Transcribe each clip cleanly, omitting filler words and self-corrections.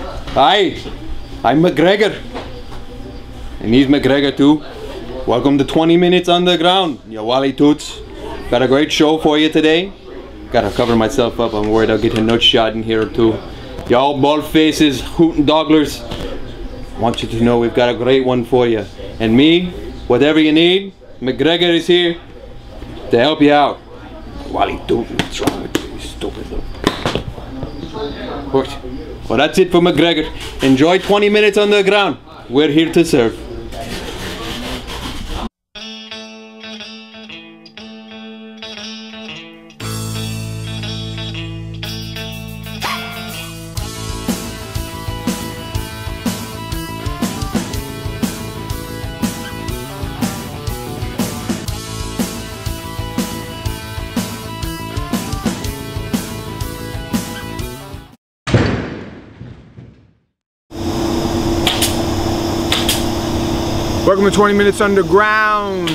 Hi, I'm McGregor. And he's McGregor too. Welcome to 20 Minutes Underground, you Wally Toots. Got a great show for you today. Gotta cover myself up, I'm worried I'll get a nut shot in here too. Y'all bald faces, hootin' dogglers. I want you to know we've got a great one for you. And me, whatever you need, McGregor is here to help you out. Wally Tootin', what's wrong with you, you stupid little... Well, that's it for McGregor. Enjoy 20 Minutes Underground. We're here to serve. Welcome to 20 Minutes Underground,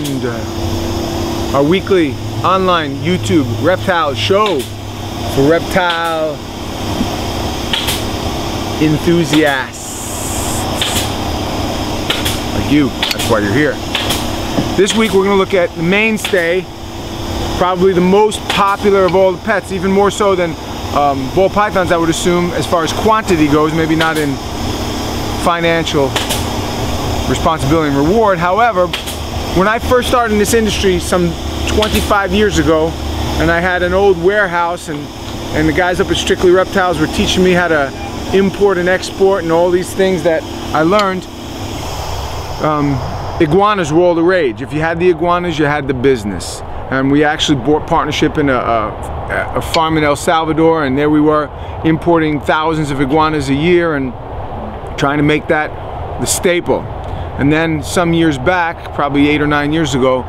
our weekly online YouTube reptile show for reptile enthusiasts like you. That's why you're here. This week we're going to look at the mainstay, probably the most popular of all the pets, even more so than ball pythons, I would assume, as far as quantity goes, maybe not in financial responsibility and reward. However, when I first started in this industry some 25 years ago, and I had an old warehouse, and the guys up at Strictly Reptiles were teaching me how to import and export and all these things that I learned, iguanas were all the rage. If you had the iguanas, you had the business. And we actually bought partnership in a farm in El Salvador, and there we were importing thousands of iguanas a year and trying to make that the staple. And then some years back, probably 8 or 9 years ago,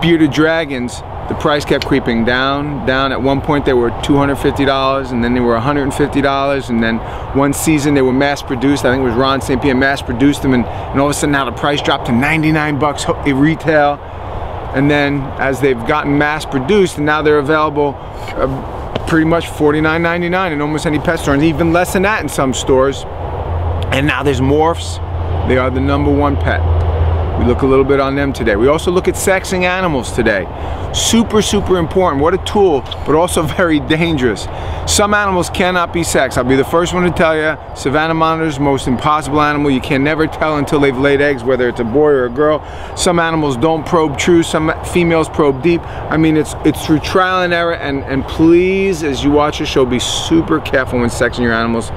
bearded dragons, the price kept creeping down. At one point they were $250, and then they were $150, and then one season they were mass produced. I think it was Ron St. Pierre mass produced them, and all of a sudden now the price dropped to 99 bucks retail. And then as they've gotten mass produced, and now they're available pretty much $49.99 in almost any pet store, and even less than that in some stores. And now there's morphs. They are the #1 pet. We look a little bit on them today. We also look at sexing animals today. Super, super important. What a tool, but also very dangerous. Some animals cannot be sexed. I'll be the first one to tell you, Savannah monitor is the most impossible animal. You can never tell until they've laid eggs, whether it's a boy or a girl. Some animals don't probe true, some females probe deep. I mean, it's through trial and error, and please, as you watch the show, be super careful when sexing your animals,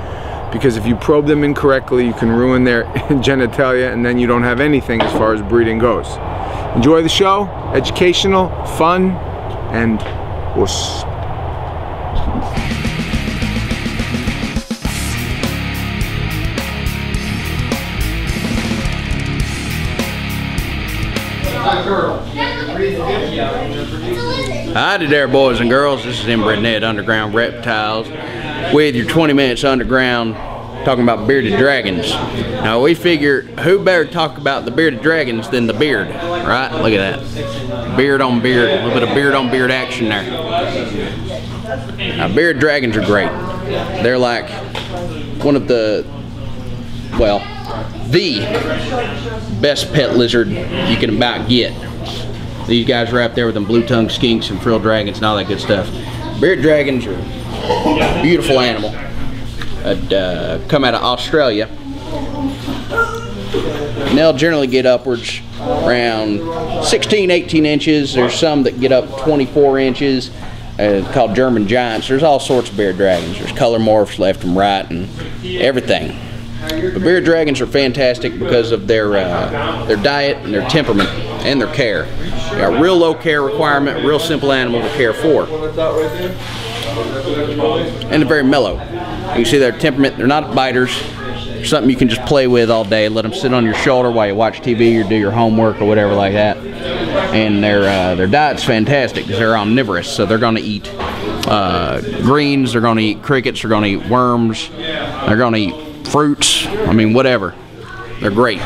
because if you probe them incorrectly, you can ruin their genitalia, and then you don't have anything as far as breeding goes. Enjoy the show, educational, fun, and wuss. Howdy there, boys and girls. This is In-Bred Ned, Underground Reptiles, with your 20 Minutes Underground, talking about bearded dragons. Now we figure, who better talk about the bearded dragons than the beard, right? Look at that. Beard on beard, a little bit of beard on beard action there. Now bearded dragons are great. They're like one of the, well, the best pet lizard you can about get. These guys are out there with them blue-tongued skinks and frilled dragons and all that good stuff. Bearded dragons are a beautiful animal. Come out of Australia. And they'll generally get upwards around 16, 18 inches. There's some that get up 24 inches, called German giants. There's all sorts of bearded dragons. There's color morphs left and right and everything. But bearded dragons are fantastic because of their diet and their temperament and their care. They got a real low care requirement, real simple animal to care for. And they're very mellow. You can see their temperament, they're not biters. They're something you can just play with all day. Let them sit on your shoulder while you watch TV or do your homework or whatever like that. And their diet's fantastic because they're omnivorous. So they're going to eat greens, they're going to eat crickets, they're going to eat worms, they're going to eat fruits, I mean whatever. They're great.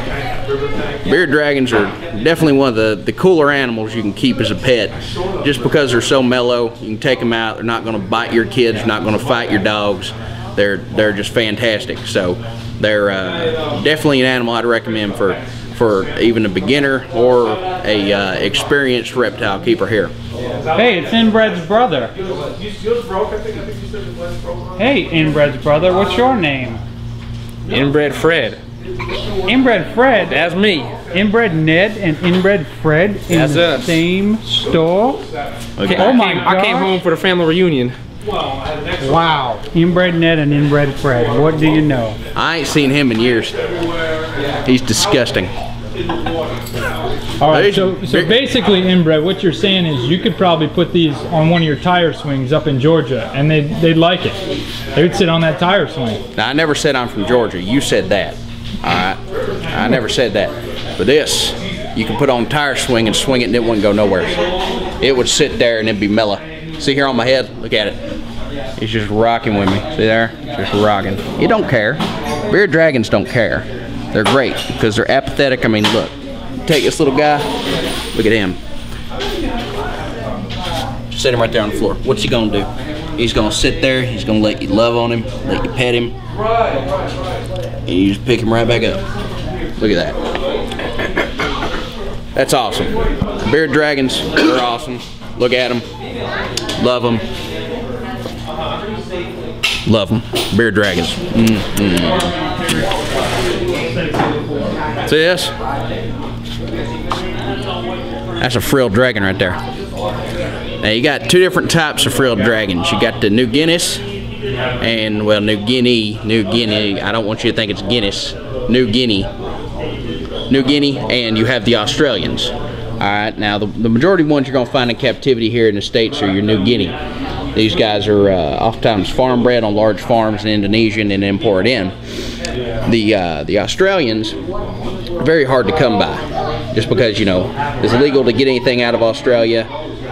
Bearded dragons are definitely one of the cooler animals you can keep as a pet, just because they're so mellow. You can take them out, they're not going to bite your kids, not going to fight your dogs. they're just fantastic. So they're definitely an animal I'd recommend for even a beginner or a experienced reptile keeper here. Hey, it's In-Bred's brother. Hey, In-Bred's brother, what's your name? In-Bred Fred. In-Bred Fred? That's me. In-Bred Ned and In-Bred Fred in That's the us. same store? Okay. Oh my God. I came home for the family reunion. Wow. In-Bred Ned and In-Bred Fred, what do you know? I ain't seen him in years. He's disgusting. All right, so basically, Inbred, what you're saying is you could probably put these on one of your tire swings up in Georgia, and they'd like it. They would sit on that tire swing. Now, I never said I'm from Georgia. You said that. All right? I never said that. But this, you can put on tire swing and swing it and it wouldn't go nowhere. It would sit there and it'd be mellow. See here on my head? Look at it. He's just rocking with me. See there? Just rocking. He don't care. Bearded dragons don't care. They're great because they're apathetic. I mean, look. Take this little guy. Look at him. Just sit him right there on the floor. What's he gonna do? He's gonna sit there. He's gonna let you love on him, let you pet him, and you just pick him right back up. Look at that. That's awesome. Bearded dragons, they're awesome. Look at them. Love them. Love them. Bearded dragons. See this? That's a frilled dragon right there. Now you got two different types of frilled dragons. You got the New Guinness and, well, New Guinea. I don't want you to think it's Guinness. New Guinea, and you have the Australians. All right, now the majority of ones you're gonna find in captivity here in the States are your New Guinea. These guys are oftentimes farm bred on large farms in Indonesia and then imported in. The Australians, very hard to come by, just because, you know, it's illegal to get anything out of Australia,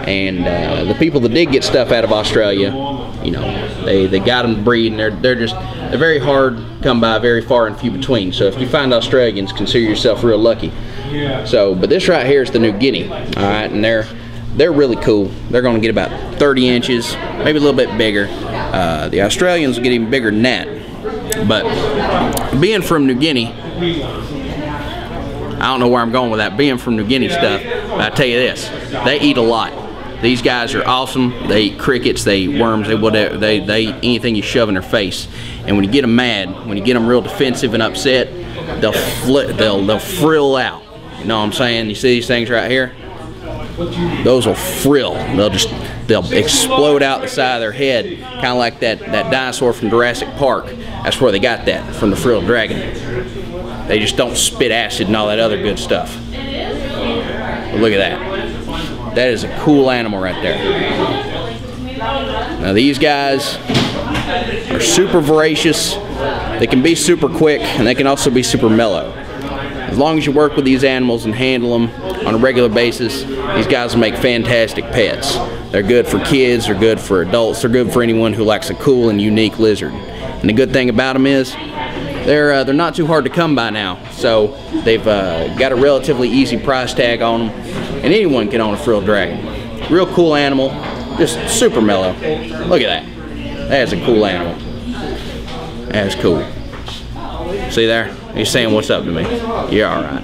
and the people that did get stuff out of Australia, you know, they got them to breed, and they're very hard to come by, very far and few between. So if you find Australians, consider yourself real lucky. So, but this right here is the New Guinea, all right, and they're really cool. They're going to get about 30 inches, maybe a little bit bigger. The Australians will get even bigger than that. But being from New Guinea, I don't know where I'm going with that. Being from New Guinea stuff, but I tell you this, they eat a lot. These guys are awesome. They eat crickets, they eat worms, they eat anything you shove in their face. And when you get them mad, when you get them real defensive and upset, they'll frill out. You know what I'm saying? You see these things right here? Those will frill. They'll explode out the side of their head, kind of like that dinosaur from Jurassic Park. That's where they got that, from the frilled dragon. They just don't spit acid and all that other good stuff. But look at that. That is a cool animal right there. Now these guys are super voracious. They can be super quick, and they can also be super mellow. As long as you work with these animals and handle them on a regular basis, these guys will make fantastic pets. They're good for kids, they're good for adults, they're good for anyone who likes a cool and unique lizard. And the good thing about them is, they're not too hard to come by now. So they've got a relatively easy price tag on them, and anyone can own a frilled dragon. Real cool animal, just super mellow. Look at that. That is a cool animal. That is cool. See there? He's saying what's up to me. You're alright.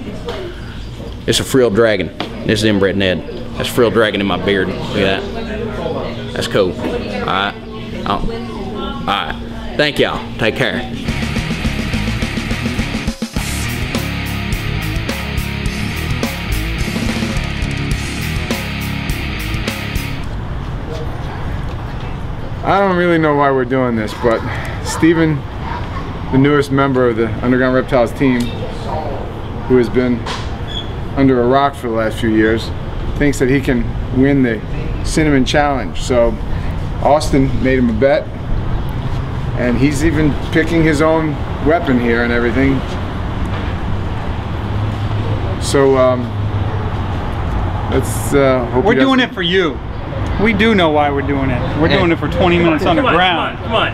It's a frilled dragon. This is In-Bred Ned. That's frilled dragon in my beard. Look at that. That's cool. Alright. Alright. Thank y'all. Take care. I don't really know why we're doing this, but Steven, the newest member of the Underground Reptiles team, who has been under a rock for the last few years, thinks that he can win the Cinnamon Challenge. So Austin made him a bet, and he's even picking his own weapon here and everything. So let's hope We're doing it for you. We do know why we're doing it. We're doing it for 20 minutes on the ground. Come on.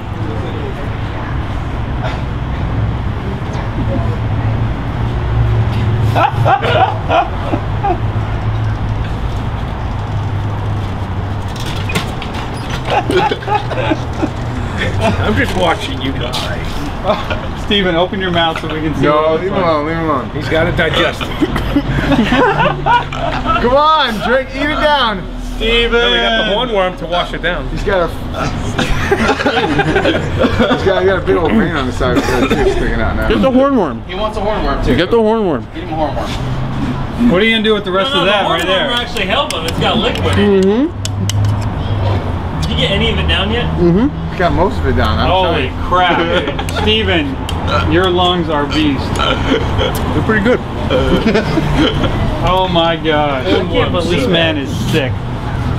I'm just watching you guys. Steven, open your mouth so we can see. No, leave him alone, leave him alone. He's got to digest it. Come on, drink, eat it down. Steven! No, we got the hornworm to wash it down. He's got a he's got a big old vein on the side of his head too, sticking out now. Get the hornworm. He wants a hornworm too. Get the hornworm. Get him a hornworm. What are you gonna do with the rest of that right there? The hornworm actually help him. It's got liquid in it. Did you get any of it down yet? He's got most of it down. Holy crap, dude. Steven, your lungs are beast. They're pretty good. Oh my gosh. This man is sick.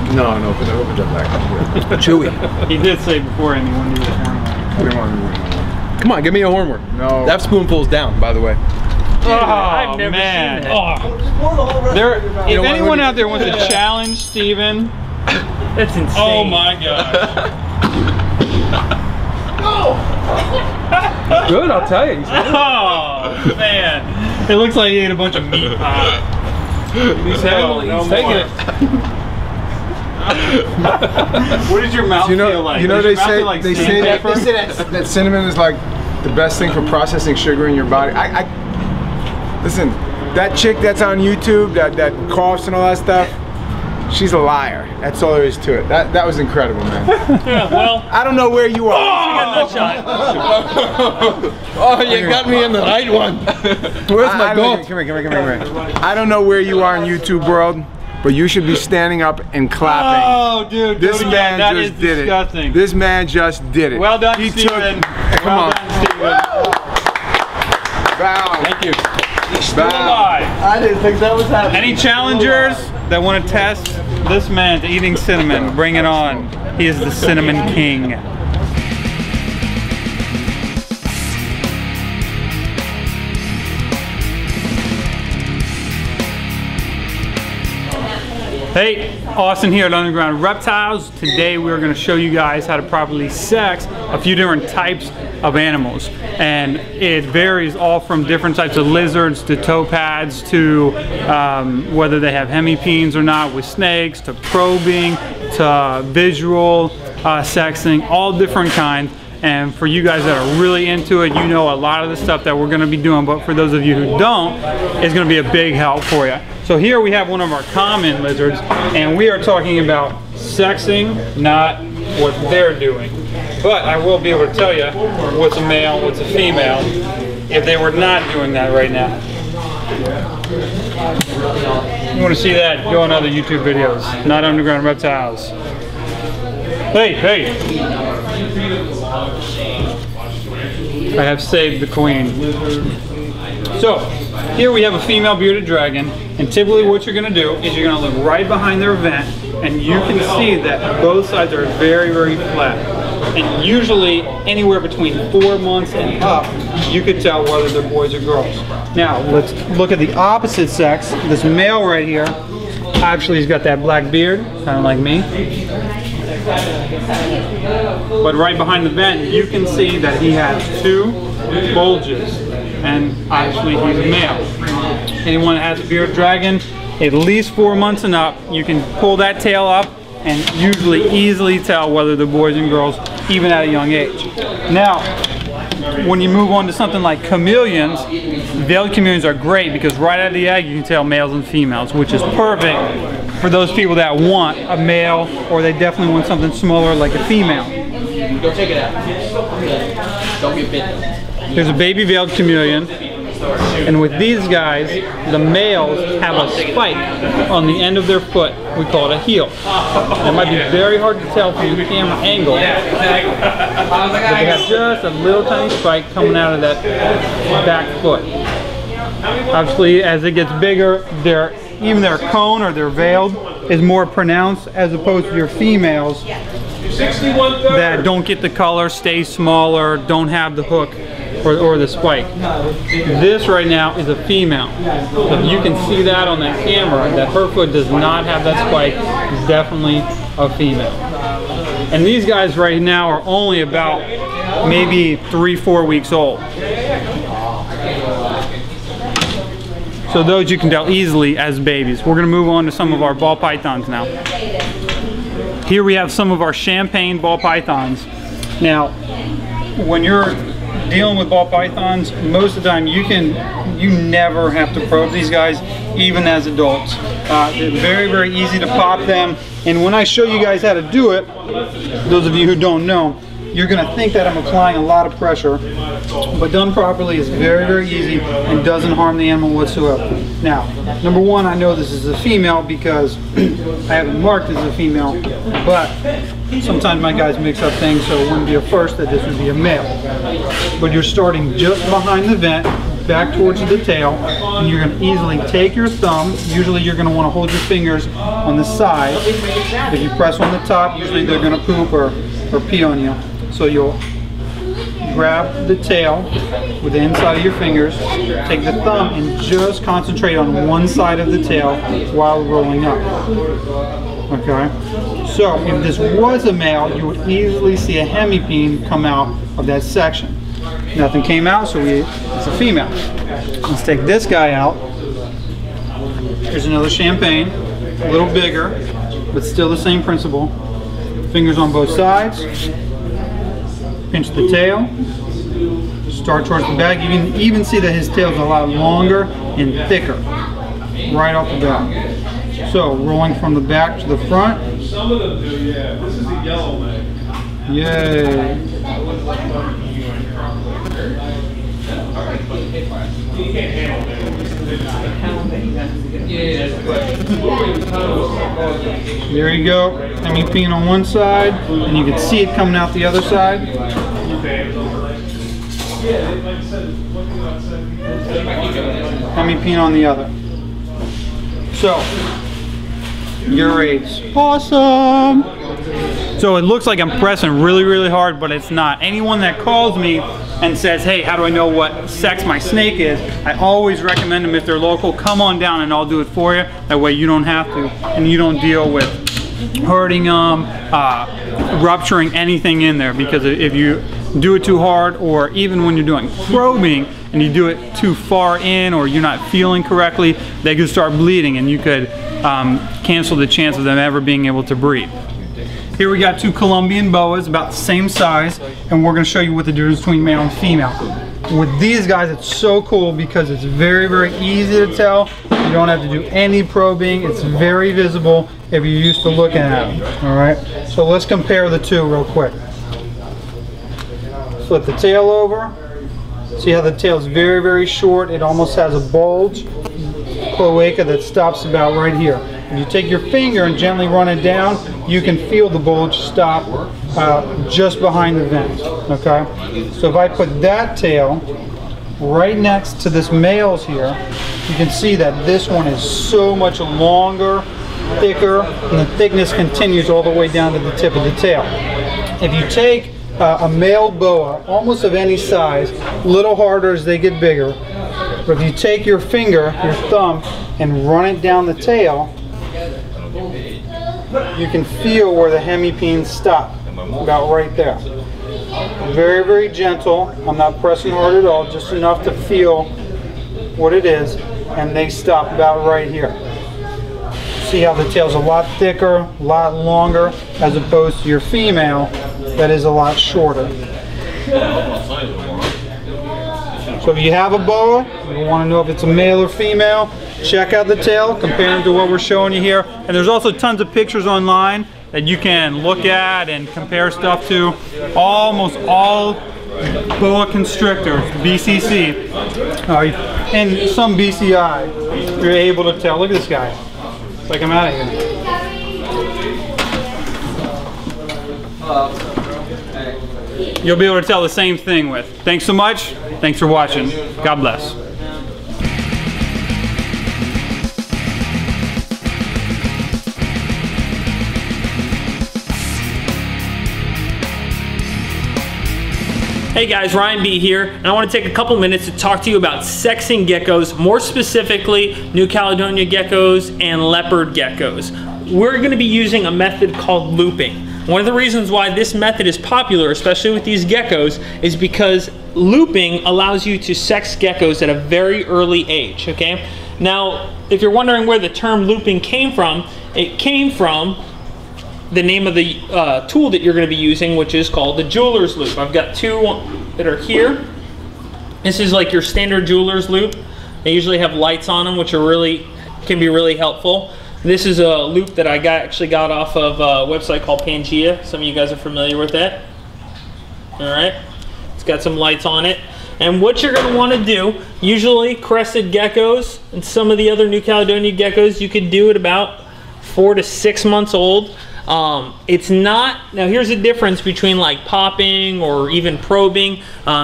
No, open that back. Chewy. He did say beforehand he wanted to do the hornworm. I didn't want to do Come on, give me a hornworm. No. That spoonful's down, by the way. Oh man. If anyone out there wants to challenge Steven, That's insane. oh my gosh. Good, I'll tell you. Oh man. It looks like he ate a bunch of meat pie. He's taking it. What does your mouth feel like? You know Does they your mouth say feel like sandpaper? that cinnamon is like the best thing for processing sugar in your body. Listen, that chick that's on YouTube that coughs and all that stuff, she's a liar. That's all there is to it. That was incredible, man. Yeah, well, I don't know where you are. Oh, you got me in the right one. Where's my goat? Come here. I don't know where you are in YouTube world, but you should be standing up and clapping. Oh, dude, This man that just is did disgusting. it. This man just did it. Well done, He Steven. Come on. Done, Steven. Bow. Thank you. Bow. I didn't think that was happening. Any challengers that want to test this man to eating cinnamon, bring it on. He is the cinnamon king. Hey, Austin here at Underground Reptiles. Today we're going to show you guys how to properly sex a few different types of animals. And it varies all from different types of lizards to topads to whether they have hemipenes or not, with snakes, to probing, to visual sexing, all different kinds. And for you guys that are really into it, you know a lot of the stuff that we're going to be doing, but for those of you who don't, it's going to be a big help for you. So here we have one of our common lizards, and we are talking about sexing, not what they're doing. But I will be able to tell you what's a male, what's a female, if they were not doing that right now. You want to see that, go on other YouTube videos, not Underground Reptiles. Hey! I have saved the queen. So, here we have a female bearded dragon, and typically what you're going to do is you're going to look right behind their vent, and you can see that both sides are very, very flat. And usually, anywhere between 4 months and up, you could tell whether they're boys or girls. Now, let's look at the opposite sex. This male right here, actually he's got that black beard, kind of like me. But right behind the vent, you can see that he has 2 bulges, and actually he's a male. Anyone that has a bearded dragon, at least 4 months and up, you can pull that tail up and usually easily tell whether they're boys and girls, even at a young age. Now, when you move on to something like chameleons, veiled chameleons are great because right out of the egg you can tell males and females, which is perfect for those people that want a male, or they definitely want something smaller like a female. Go take it out. Don't get bitten. Here's a baby veiled chameleon, and with these guys, the males have a spike on the end of their foot. We call it a heel. It might be very hard to tell from the camera angle, but they have just a little tiny spike coming out of that back foot. Obviously, as it gets bigger, even their cone or their veiled is more pronounced, as opposed to your females that don't get the color, stay smaller, don't have the hook or the spike. This right now is a female. So you can see that on that camera, that her foot does not have that spike. It's definitely a female. And these guys right now are only about maybe 3-4 weeks old. So those you can tell easily as babies. We're going to move on to some of our ball pythons now. Here we have some of our champagne ball pythons. Now, when you're dealing with ball pythons, most of the time you never have to probe these guys, even as adults. They're very, very easy to pop them. And when I show you guys how to do it, those of you who don't know, you're going to think that I'm applying a lot of pressure, but done properly is very, very easy and doesn't harm the animal whatsoever. Now, number one, I know this is a female because I have it marked as a female, but sometimes my guys mix up things, so it wouldn't be a first that this would be a male. But you're starting just behind the vent, back towards the tail, and you're going to easily take your thumb. Usually you're going to want to hold your fingers on the side. If you press on the top, usually they're going to poop or pee on you. So you'll grab the tail with the inside of your fingers, take the thumb and just concentrate on one side of the tail while rolling up. Okay? So if this was a male, you would easily see a hemipene come out of that section. Nothing came out, so it's a female. Let's take this guy out. Here's another champagne, a little bigger, but still the same principle. Fingers on both sides. Pinch the tail. Start towards the back. You can even see that his tail is a lot longer and thicker right off the bat. So rolling from the back to the front. Some of them do, yeah. This is the yellow leg. Yay. There you go. Hemipene on one side, and you can see it coming out the other side. Hemipene on the other. So, urates. Awesome! So it looks like I'm pressing really, really hard, but it's not. Anyone that calls me and says, hey, how do I know what sex my snake is? I always recommend them, if they're local, come on down and I'll do it for you. That way you don't have to, and you don't deal with hurting them, rupturing anything in there, because if you do it too hard, or even when you're doing probing and you do it too far in, or you're not feeling correctly, they could start bleeding and you could cancel the chance of them ever being able to breed. Here we got two Colombian boas, about the same size, and we're going to show you what the difference between male and female. With these guys, it's so cool because it's very, very easy to tell. You don't have to do any probing. It's very visible if you're used to looking at them. All right, so let's compare the two real quick. Flip the tail over. See how the tail is very, very short. It almost has a bulge, cloaca, that stops about right here. If you take your finger and gently run it down, you can feel the bulge stop just behind the vent. Okay, so if I put that tail right next to this male's here, you can see that this one is so much longer, thicker, and the thickness continues all the way down to the tip of the tail. If you take a male boa, almost of any size, a little harder as they get bigger, but if you take your finger, your thumb, and run it down the tail, you can feel where the hemipenes stop, about right there. Very, very gentle. I'm not pressing hard at all, just enough to feel what it is, and they stop about right here. See how the tail's a lot thicker, a lot longer, as opposed to your female that is a lot shorter. So if you have a boa, you want to know if it's a male or female, check out the tail, compare them to what we're showing you here. And there's also tons of pictures online that you can look at and compare stuff to. Almost all boa constrictors, BCC, and some BCI, you're able to tell. Look at this guy. It's like I'm out of here. You'll be able to tell the same thing with. Thanks so much. Thanks for watching. God bless. Hey guys, Ryan B here, and I want to take a couple minutes to talk to you about sexing geckos, more specifically New Caledonia geckos and leopard geckos. We're going to be using a method called looping. One of the reasons why this method is popular, especially with these geckos, is because looping allows you to sex geckos at a very early age, okay? Now, if you're wondering where the term looping came from, it came from the name of the tool that you're going to be using, which is called the jeweler's loop. I've got two that are here. This is like your standard jeweler's loop. They usually have lights on them, which are can be really helpful. This is a loop that I actually got off of a website called Pangea. Some of you guys are familiar with that. All right, it's got some lights on it. And what you're going to want to do, usually crested geckos and some of the other New Caledonia geckos, you could do it about 4 to 6 months old. It's not, now here's the difference between like popping or even probing,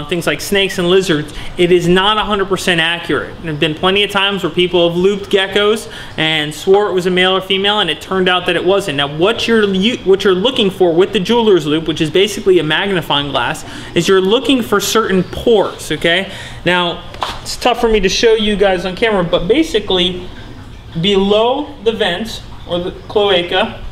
things like snakes and lizards. It is not 100% accurate. There have been plenty of times where people have looped geckos and swore it was a male or female, and it turned out that it wasn't. Now what you're looking for with the jeweler's loop, which is basically a magnifying glass, is you're looking for certain pores, okay? Now, it's tough for me to show you guys on camera, but basically below the vent or the cloaca,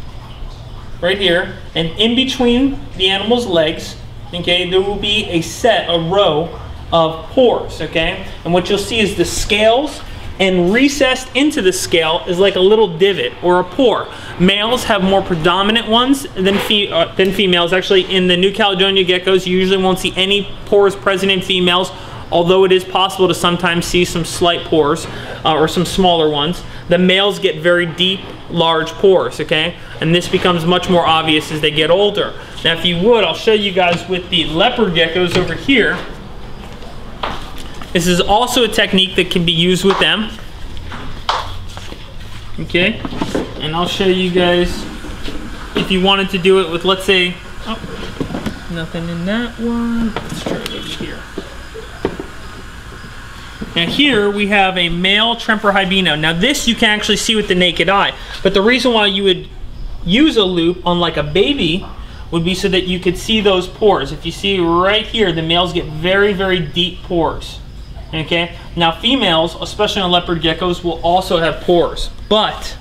right here, and in between the animal's legs, okay, there will be a row of pores, okay? And what you'll see is the scales, and recessed into the scale is like a little divot or a pore. Males have more predominant ones than females. Actually, in the New Caledonia geckos, you usually won't see any pores present in females, although it is possible to sometimes see some slight pores or some smaller ones. The males get very deep, large pores, okay? And this becomes much more obvious as they get older. Now, if you would, I'll show you guys with the leopard geckos over here. This is also a technique that can be used with them, okay? And I'll show you guys if you wanted to do it with, let's say, oh, nothing in that one. Let's try it over here. Now here we have a male Tremper hibino. Now this you can actually see with the naked eye, but the reason why you would use a loop on like a baby would be so that you could see those pores. If you see right here, the males get very, very deep pores, okay? Now females, especially on leopard geckos, will also have pores, but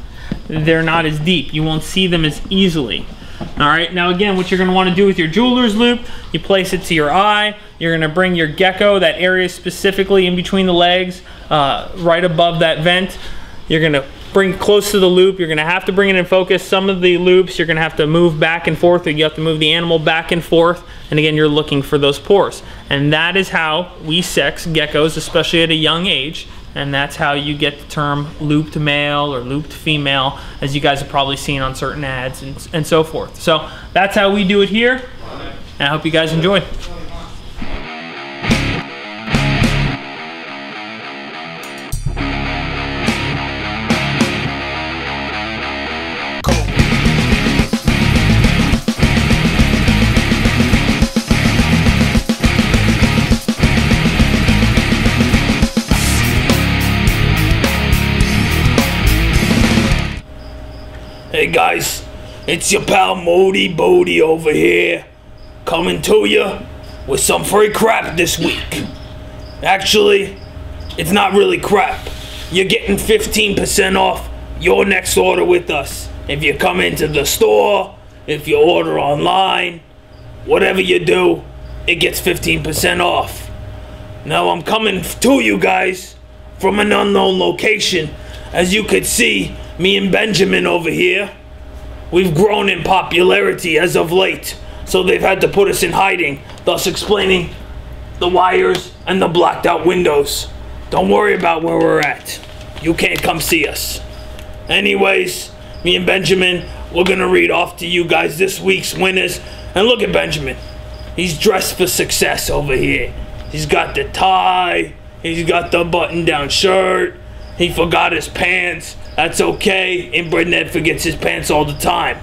they're not as deep. You won't see them as easily. All right, now again, what you're gonna wanna do with your jeweler's loop, you place it to your eye, you're gonna bring your gecko, that area specifically in between the legs, right above that vent. You're gonna bring it close to the loop. You're gonna have to bring it in focus. Some of the loops, you're gonna have to move back and forth, or you have to move the animal back and forth. And again, you're looking for those pores. And that is how we sex geckos, especially at a young age. And that's how you get the term looped male or looped female, as you guys have probably seen on certain ads and so forth. So that's how we do it here, and I hope you guys enjoy. Hey guys, it's your pal Moody over here, coming to you with some free crap this week. Actually, it's not really crap. You're getting 15% off your next order with us. If you come into the store, if you order online, whatever you do, it gets 15% off. Now I'm coming to you guys from an unknown location. As you could see, me and Benjamin over here, we've grown in popularity as of late, so they've had to put us in hiding, thus explaining the wires and the blacked out windows. Don't worry about where we're at. You can't come see us. Anyways, me and Benjamin, we're gonna read off to you guys this week's winners. And look at Benjamin. He's dressed for success over here. He's got the tie, he's got the button-down shirt, he forgot his pants. That's okay. In-Bred Ned forgets his pants all the time.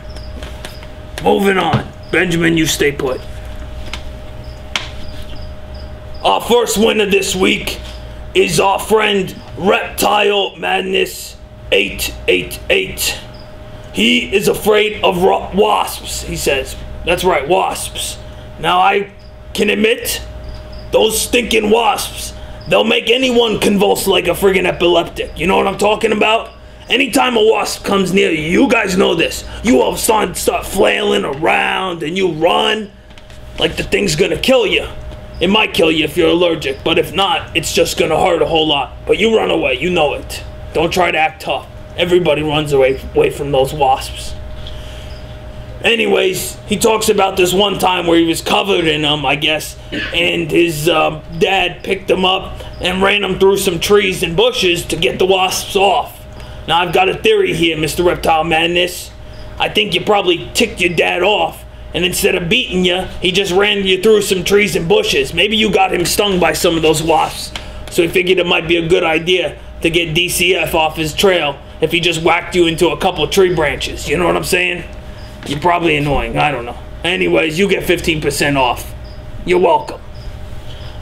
Moving on. Benjamin, you stay put. Our first winner this week is our friend Reptile Madness 888. He is afraid of wasps, he says. That's right, wasps. Now I can admit, those stinking wasps, they'll make anyone convulse like a friggin' epileptic. You know what I'm talking about? Anytime a wasp comes near you, you guys know this, you all of a sudden start flailing around and you run like the thing's gonna kill you. It might kill you if you're allergic, but if not, it's just gonna hurt a whole lot. But you run away, you know it. Don't try to act tough. Everybody runs away from those wasps. Anyways, he talks about this one time where he was covered in them, I guess, and his dad picked him up and ran him through some trees and bushes to get the wasps off. Now, I've got a theory here, Mr. Reptile Madness. I think you probably ticked your dad off, and instead of beating you, he just ran you through some trees and bushes. Maybe you got him stung by some of those wasps, so he figured it might be a good idea to get DCF off his trail if he just whacked you into a couple of tree branches. You know what I'm saying? You're probably annoying. I don't know. Anyways, you get 15% off. You're welcome.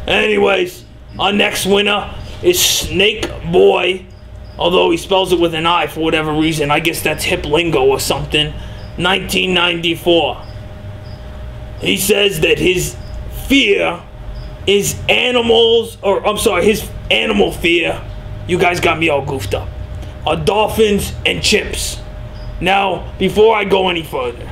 Anyways, our next winner is Snake Boy. Although he spells it with an I for whatever reason. I guess that's hip lingo or something. 1994. He says that his fear is animals, or I'm sorry, his animal fear, you guys got me all goofed up, are dolphins and chimps. Now, before I go any further,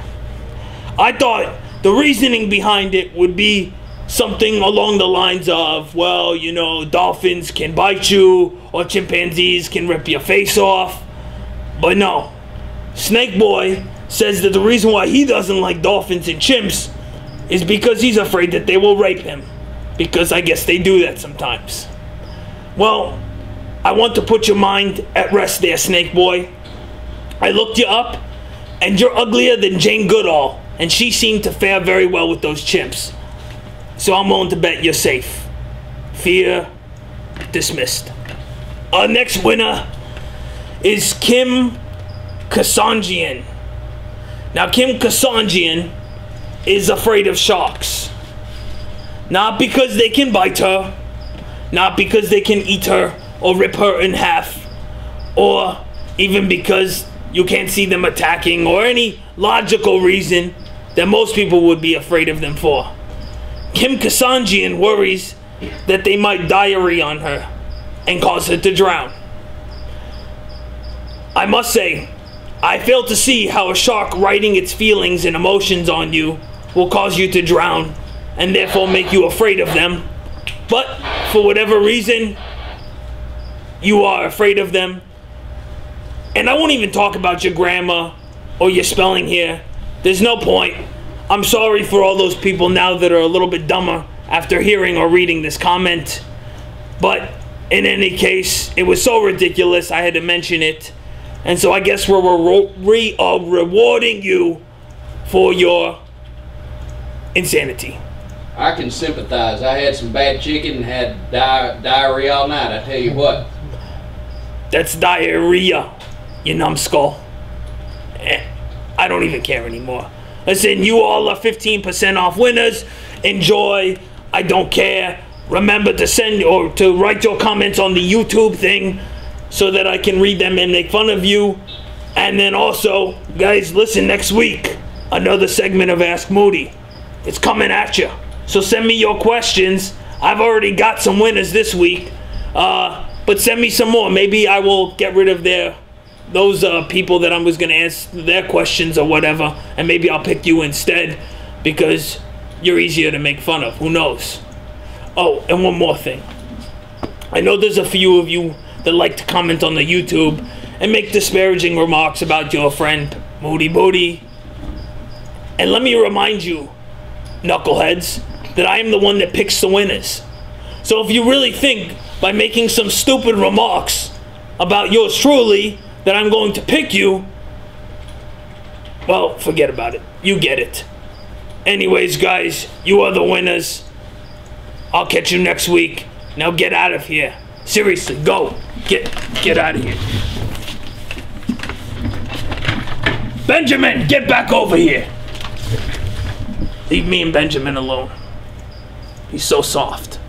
I thought the reasoning behind it would be something along the lines of, well, you know, dolphins can bite you, or chimpanzees can rip your face off. But no, Snake Boy says that the reason why he doesn't like dolphins and chimps is because he's afraid that they will rape him. Because I guess they do that sometimes. Well, I want to put your mind at rest there, Snake Boy. I looked you up, and you're uglier than Jane Goodall, and she seemed to fare very well with those chimps. So I'm willing to bet you're safe. Fear dismissed. Our next winner is Kim Kasanjian. Now, Kim Kasanjian is afraid of sharks. Not because they can bite her, not because they can eat her or rip her in half, or even because you can't see them attacking, or any logical reason that most people would be afraid of them for. Kim Kasanjian worries that they might diarrhea on her and cause her to drown. I must say, I fail to see how a shark writing its feelings and emotions on you will cause you to drown and therefore make you afraid of them. But for whatever reason, you are afraid of them. And I won't even talk about your grammar or your spelling here. There's no point. I'm sorry for all those people now that are a little bit dumber after hearing or reading this comment. But in any case, it was so ridiculous I had to mention it. And so I guess we're rewarding you for your insanity. I can sympathize. I had some bad chicken and had diarrhea all night, I tell you what. That's diarrhea, you numbskull. I don't even care anymore. Listen, you all are 15% off winners. Enjoy. I don't care. Remember to send or to write your comments on the YouTube thing so that I can read them and make fun of you. And then also, guys, listen, next week, another segment of Ask Moody. It's coming at you. So send me your questions. I've already got some winners this week. But send me some more. Maybe I will get rid of those people that I was going to answer their questions or whatever. And maybe I'll pick you instead because you're easier to make fun of. Who knows? Oh, and one more thing. I know there's a few of you that like to comment on the YouTube and make disparaging remarks about your friend Moody. And let me remind you, knuckleheads, that I am the one that picks the winners. So if you really think by making some stupid remarks about yours truly that I'm going to pick you, well, forget about it. You get it. Anyways, guys, you are the winners. I'll catch you next week. Now get out of here. Seriously, go. Get out of here. Benjamin, get back over here. Leave me and Benjamin alone. He's so soft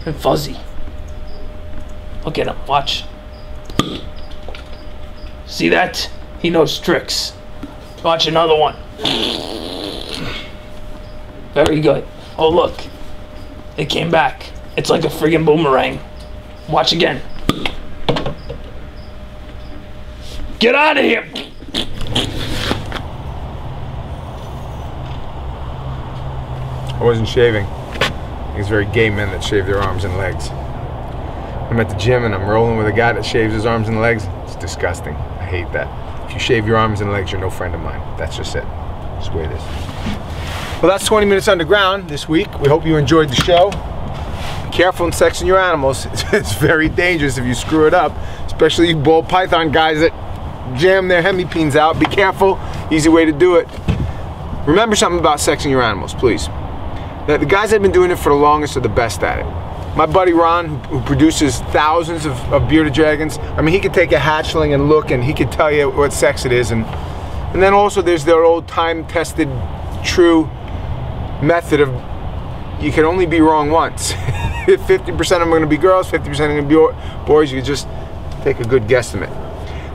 and fuzzy. Look at him, watch. See that? He knows tricks. Watch another one. Very good. Oh, look. It came back. It's like a friggin' boomerang. Watch again. Get out of here! I wasn't shaving. It's very gay men that shave their arms and legs. I'm at the gym and I'm rolling with a guy that shaves his arms and legs. It's disgusting. I hate that. If you shave your arms and legs, you're no friend of mine. That's just it. That's the way it is. Well, that's 20 minutes underground this week. We hope you enjoyed the show. Be careful in sexing your animals. It's very dangerous if you screw it up, especially you ball python guys that jam their hemipenes out. Be careful. Easy way to do it. Remember something about sexing your animals, please. That the guys that have been doing it for the longest are the best at it. My buddy Ron, who produces thousands of bearded dragons, I mean, he could take a hatchling and look, and he could tell you what sex it is. And then also there's their old time-tested, true method of you can only be wrong once. If 50% of them are going to be girls, 50% are going to be boys, you just take a good guesstimate.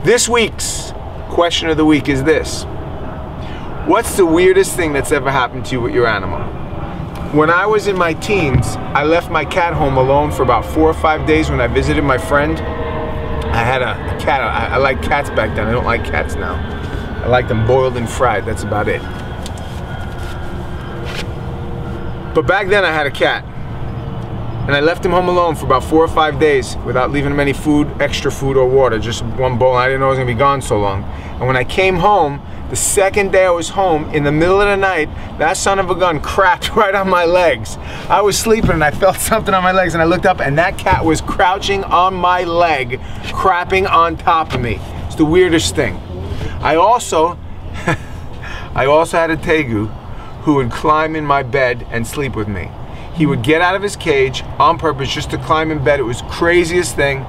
This week's question of the week is this. What's the weirdest thing that's ever happened to you with your animal? When I was in my teens, I left my cat home alone for about 4 or 5 days when I visited my friend. I had a cat. I liked cats back then. I don't like cats now. I like them boiled and fried. That's about it. But back then I had a cat, and I left him home alone for about 4 or 5 days without leaving him any food, extra food or water, just one bowl. I didn't know I was gonna be gone so long. And when I came home, the second day I was home, in the middle of the night, that son of a gun crapped right on my legs. I was sleeping and I felt something on my legs, and I looked up and that cat was crouching on my leg, crapping on top of me. It's the weirdest thing. I also had a tegu who would climb in my bed and sleep with me. He would get out of his cage on purpose just to climb in bed. It was the craziest thing.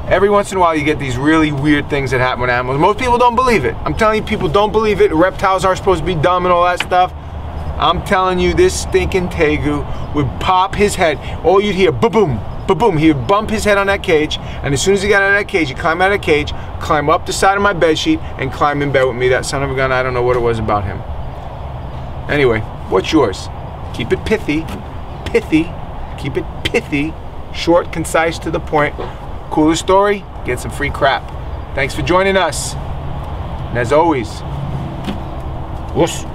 Every once in a while you get these really weird things that happen with animals. Most people don't believe it. I'm telling you, people don't believe it. Reptiles aren't supposed to be dumb and all that stuff. I'm telling you, this stinking tegu would pop his head. All you'd hear, ba-boom, ba-boom. He would bump his head on that cage, and as soon as he got out of that cage, he'd climb out of the cage, climb up the side of my bed sheet, and climb in bed with me. That son of a gun, I don't know what it was about him. Anyway, what's yours? Keep it pithy, keep it pithy, short, concise, to the point. Coolest story, get some free crap. Thanks for joining us. And as always, whoosh.